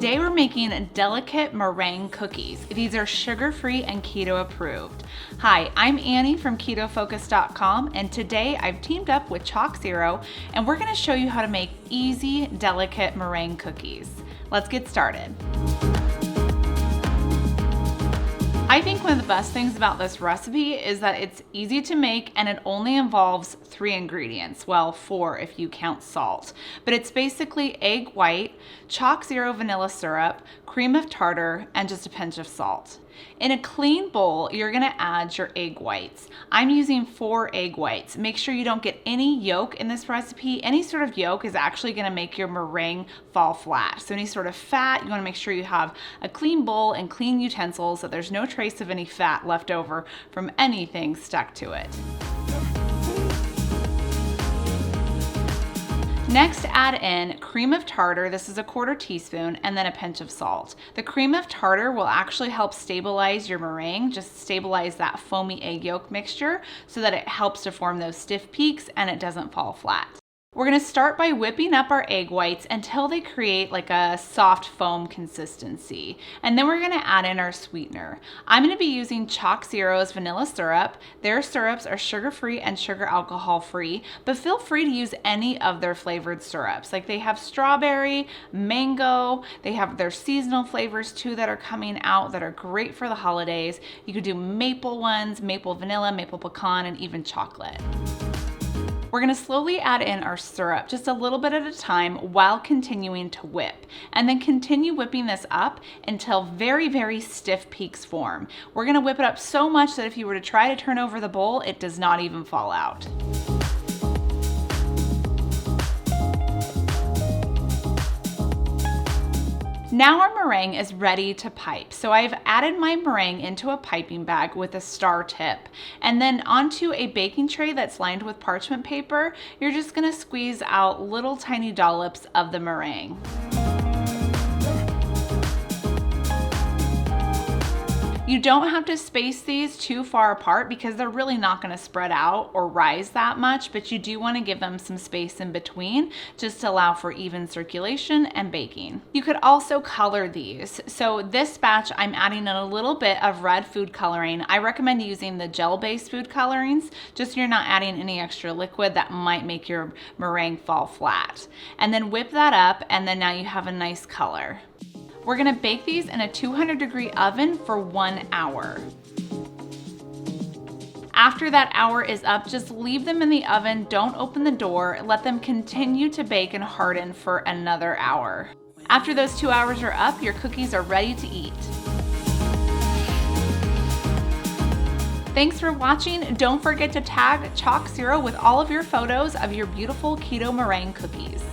Today we're making delicate meringue cookies. These are sugar-free and keto approved. Hi, I'm Annie from KetoFocus.com, and today I've teamed up with ChocZero and we're gonna show you how to make easy, delicate meringue cookies. Let's get started. I think one of the best things about this recipe is that it's easy to make and it only involves 3 ingredients. Well, 4 if you count salt. But it's basically egg white, ChocZero vanilla syrup, cream of tartar, and just a pinch of salt. In a clean bowl, you're gonna add your egg whites. I'm using 4 egg whites. Make sure you don't get any yolk in this recipe. Any sort of yolk is actually gonna make your meringue fall flat. So any sort of fat, you wanna make sure you have a clean bowl and clean utensils so there's no trace of any fat left over from anything stuck to it. Next, add in cream of tartar. This is a 1/4 teaspoon, and then a pinch of salt. The cream of tartar will actually help stabilize your meringue, just stabilize that foamy egg yolk mixture so that it helps to form those stiff peaks and it doesn't fall flat. We're gonna start by whipping up our egg whites until they create like a soft foam consistency. And then we're gonna add in our sweetener. I'm gonna be using ChocZero's vanilla syrup. Their syrups are sugar-free and sugar alcohol-free, but feel free to use any of their flavored syrups. Like they have strawberry, mango, they have their seasonal flavors too that are coming out that are great for the holidays. You could do maple ones, maple vanilla, maple pecan, and even chocolate. We're gonna slowly add in our syrup, just a little bit at a time while continuing to whip. And then continue whipping this up until very, very stiff peaks form. We're gonna whip it up so much that if you were to try to turn over the bowl, it does not even fall out. Now our meringue is ready to pipe. So I've added my meringue into a piping bag with a star tip. And then onto a baking tray that's lined with parchment paper, you're just gonna squeeze out little tiny dollops of the meringue. You don't have to space these too far apart because they're really not gonna spread out or rise that much, but you do wanna give them some space in between just to allow for even circulation and baking. You could also color these. So this batch, I'm adding in a little bit of red food coloring. I recommend using the gel-based food colorings, just so you're not adding any extra liquid that might make your meringue fall flat. And then whip that up, and then now you have a nice color. We're gonna bake these in a 200-degree oven for 1 hour. After that hour is up, just leave them in the oven, don't open the door, let them continue to bake and harden for another hour. After those 2 hours are up, your cookies are ready to eat. Thanks for watching. Don't forget to tag ChocZero with all of your photos of your beautiful keto meringue cookies.